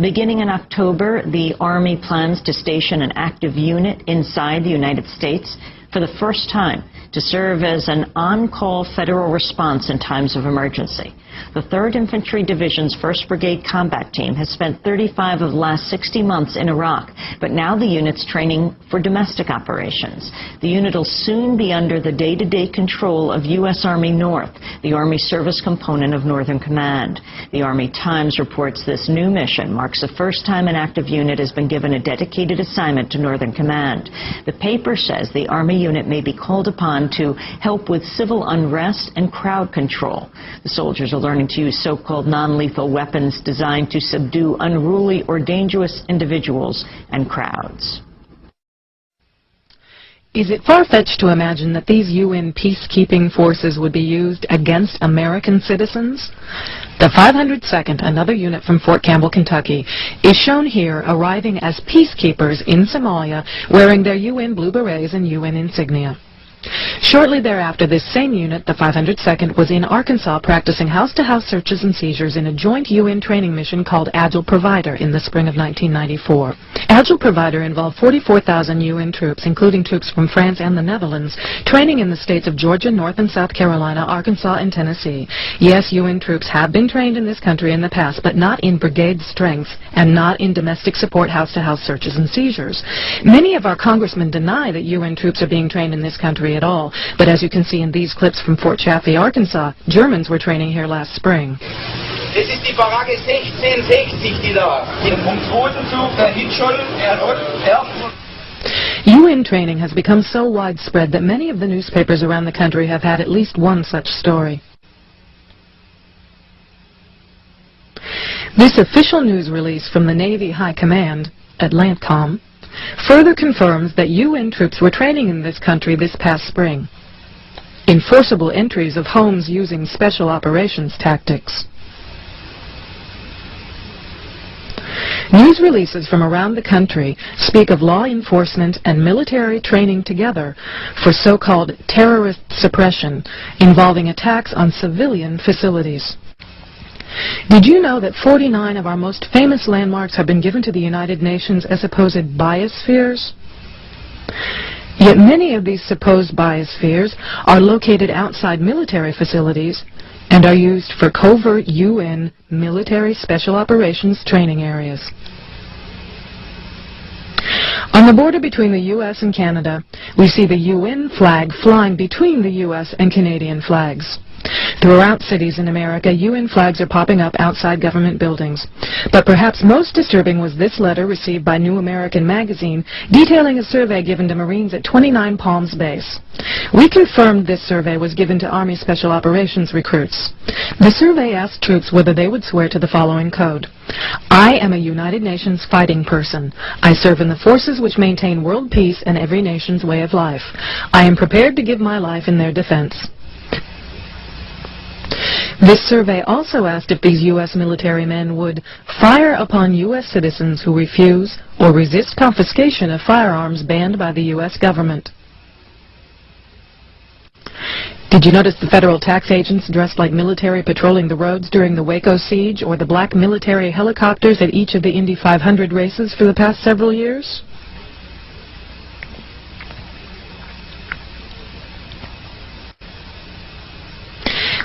Beginning in October, the Army plans to station an active unit inside the United States for the first time to serve as an on-call federal response in times of emergency. The 3rd Infantry Division's 1st Brigade Combat Team has spent 35 of the last 60 months in Iraq, but now the unit's training for domestic operations. The unit will soon be under the day-to-day control of U.S. Army North, the Army service component of Northern Command. The Army Times reports this new mission marks the first time an active unit has been given a dedicated assignment to Northern Command. The paper says the Army unit may be called upon to help with civil unrest and crowd control. The soldiers are learning to use so-called non-lethal weapons designed to subdue unruly or dangerous individuals and crowds. Is it far-fetched to imagine that these UN peacekeeping forces would be used against American citizens? The 502nd, another unit from Fort Campbell, Kentucky, is shown here arriving as peacekeepers in Somalia, wearing their UN blue berets and UN insignia. Shortly thereafter, this same unit, the 502nd, was in Arkansas practicing house-to-house searches and seizures in a joint UN training mission called Agile Provider in the spring of 1994. Agile Provider involved 44,000 UN troops, including troops from France and the Netherlands, training in the states of Georgia, North and South Carolina, Arkansas, and Tennessee. Yes, UN troops have been trained in this country in the past, but not in brigade strength and not in domestic support house-to-house searches and seizures. Many of our congressmen deny that UN troops are being trained in this country at all, but as you can see in these clips from Fort Chaffee, Arkansas, Germans were training here last spring. Es ist die Baracke 1660, die da vom zweiten Zug dahin schollen, UN training has become so widespread that many of the newspapers around the country have had at least one such story. This official news release from the Navy High Command, Atlantcom, further confirms that UN troops were training in this country this past spring in forcible entries of homes using special operations tactics. News releases from around the country speak of law enforcement and military training together for so-called terrorist suppression involving attacks on civilian facilities. Did you know that 49 of our most famous landmarks have been given to the United Nations as supposed biospheres? Yet many of these supposed biospheres are located outside military facilities and are used for covert UN military special operations training areas. On the border between the U.S. and Canada, we see the UN flag flying between the U.S. and Canadian flags. Throughout cities in America, UN flags are popping up outside government buildings. But perhaps most disturbing was this letter received by New American Magazine detailing a survey given to Marines at 29 Palms Base. We confirmed this survey was given to Army Special Operations recruits. The survey asked troops whether they would swear to the following code. I am a United Nations fighting person. I serve in the forces which maintain world peace and every nation's way of life. I am prepared to give my life in their defense. This survey also asked if these U.S. military men would fire upon U.S. citizens who refuse or resist confiscation of firearms banned by the U.S. government. Did you notice the federal tax agents dressed like military patrolling the roads during the Waco siege, or the black military helicopters at each of the Indy 500 races for the past several years?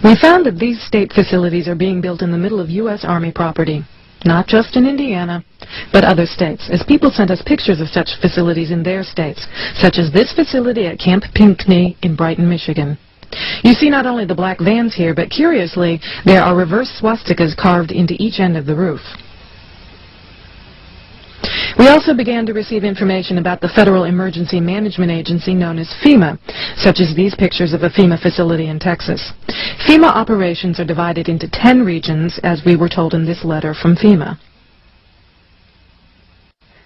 We found that these state facilities are being built in the middle of U.S. Army property, not just in Indiana, but other states, as people sent us pictures of such facilities in their states, such as this facility at Camp Pinckney in Brighton, Michigan. You see not only the black vans here, but curiously, there are reverse swastikas carved into each end of the roof. We also began to receive information about the Federal Emergency Management Agency known as Fema, such as these pictures of a Fema facility in Texas. Fema operations are divided into 10 regions, as we were told in this letter from Fema.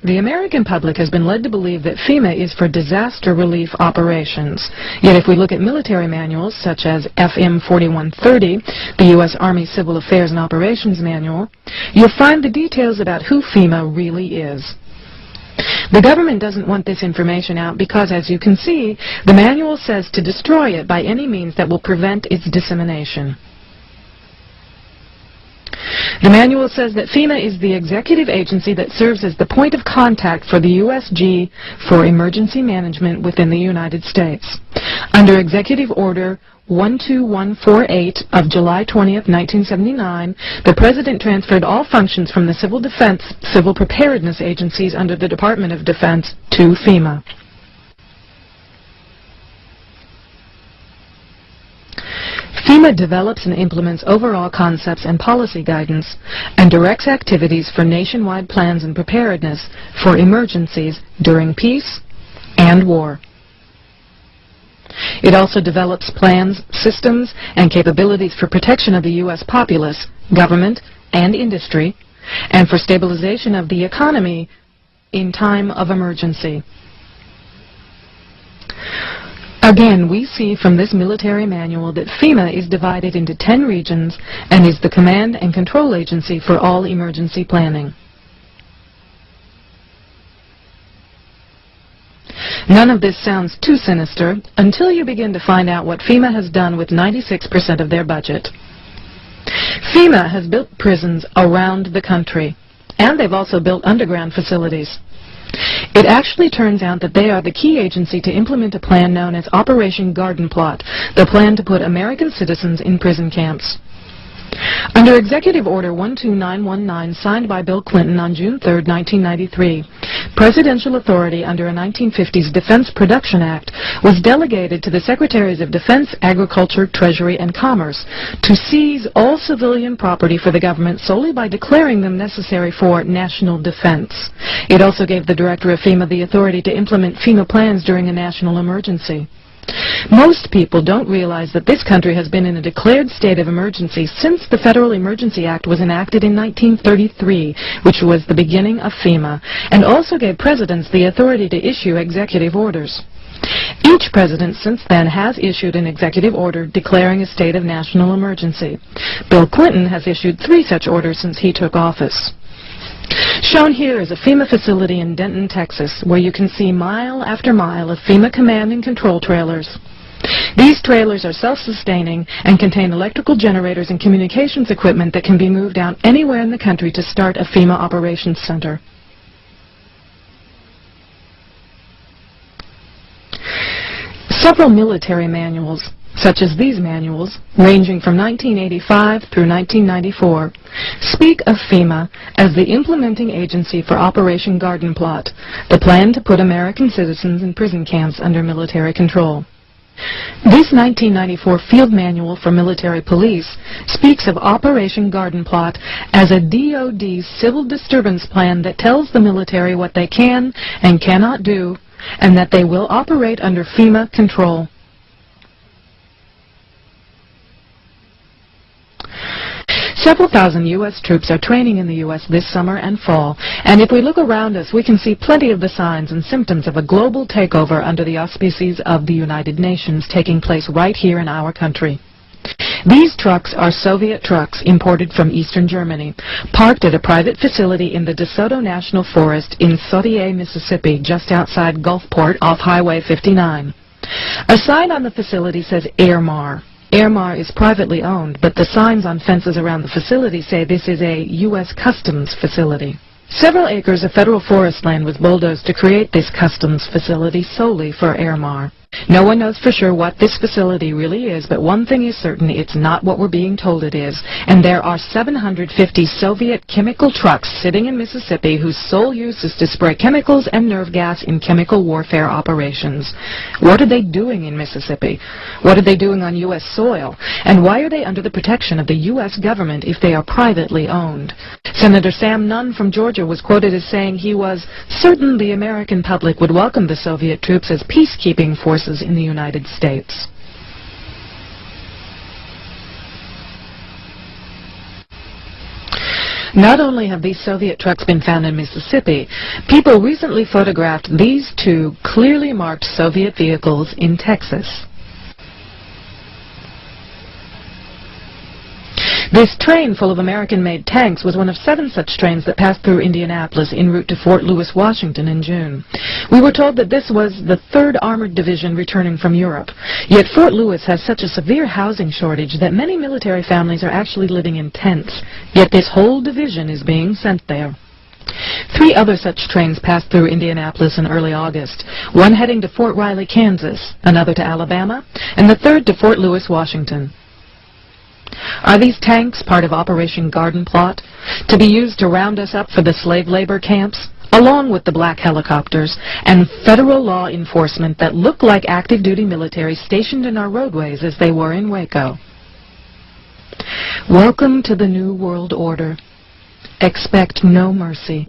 The American public has been led to believe that Fema is for disaster relief operations. Yet if we look at military manuals such as FM 4130, the U.S. Army Civil Affairs and Operations Manual, you'll find the details about who Fema really is. The government doesn't want this information out because, as you can see, the manual says to destroy it by any means that will prevent its dissemination. The manual says that FEMA is the executive agency that serves as the point of contact for the USG for emergency management within the United States. Under Executive Order 12148 of July 20th, 1979, the President transferred all functions from the Civil Defense, Civil Preparedness agencies under the Department of Defense to FEMA. FEMA develops and implements overall concepts and policy guidance and directs activities for nationwide plans and preparedness for emergencies during peace and war. It also develops plans, systems, and capabilities for protection of the U.S. populace, government, and industry, and for stabilization of the economy in time of emergency. Again, we see from this military manual that FEMA is divided into 10 regions and is the command and control agency for all emergency planning. None of this sounds too sinister until you begin to find out what FEMA has done with 96% of their budget. FEMA has built prisons around the country, and they've also built underground facilities. It actually turns out that they are the key agency to implement a plan known as Operation Garden Plot, the plan to put American citizens in prison camps. Under Executive Order 12919, signed by Bill Clinton on June 3, 1993, presidential authority under a 1950s Defense Production Act was delegated to the Secretaries of Defense, Agriculture, Treasury, and Commerce to seize all civilian property for the government solely by declaring them necessary for national defense. It also gave the Director of FEMA the authority to implement FEMA plans during a national emergency. Most people don't realize that this country has been in a declared state of emergency since the Federal Emergency Act was enacted in 1933, which was the beginning of FEMA, and also gave presidents the authority to issue executive orders. Each president since then has issued an executive order declaring a state of national emergency. Bill Clinton has issued 3 such orders since he took office. Shown here is a FEMA facility in Denton, Texas, where you can see mile after mile of FEMA command and control trailers. These trailers are self-sustaining and contain electrical generators and communications equipment that can be moved out anywhere in the country to start a FEMA operations center. Several military manuals, such as these manuals, ranging from 1985 through 1994, speak of FEMA as the implementing agency for Operation Garden Plot, the plan to put American citizens in prison camps under military control. This 1994 Field Manual for Military Police speaks of Operation Garden Plot as a DoD civil disturbance plan that tells the military what they can and cannot do, and that they will operate under FEMA control. Several thousand U.S. troops are training in the U.S. this summer and fall, and if we look around us, we can see plenty of the signs and symptoms of a global takeover under the auspices of the United Nations taking place right here in our country. These trucks are Soviet trucks imported from eastern Germany, parked at a private facility in the DeSoto National Forest in Sautier, Mississippi, just outside Gulfport off Highway 59. A sign on the facility says Airmar. Airmar is privately owned, but the signs on fences around the facility say this is a U.S. Customs facility. Several acres of federal forest land was bulldozed to create this customs facility solely for Airmar. No one knows for sure what this facility really is, but one thing is certain, it's not what we're being told it is. And there are 750 Soviet chemical trucks sitting in Mississippi whose sole use is to spray chemicals and nerve gas in chemical warfare operations. What are they doing in Mississippi? What are they doing on U.S. soil? And why are they under the protection of the U.S. government if they are privately owned? Senator Sam Nunn from Georgia was quoted as saying he was certain the American public would welcome the Soviet troops as peacekeeping forces in the United States. Not only have these Soviet trucks been found in Mississippi, people recently photographed these 2 clearly marked Soviet vehicles in Texas. This train full of American-made tanks was one of 7 such trains that passed through Indianapolis en route to Fort Lewis, Washington in June. We were told that this was the 3rd Armored Division returning from Europe. Yet Fort Lewis has such a severe housing shortage that many military families are actually living in tents. Yet this whole division is being sent there. 3 other such trains passed through Indianapolis in early August, one heading to Fort Riley, Kansas, another to Alabama, and the 3rd to Fort Lewis, Washington. Are these tanks part of Operation Garden Plot, to be used to round us up for the slave labor camps, along with the black helicopters and federal law enforcement that look like active-duty military stationed in our roadways as they were in Waco? Welcome to the New World Order. Expect no mercy.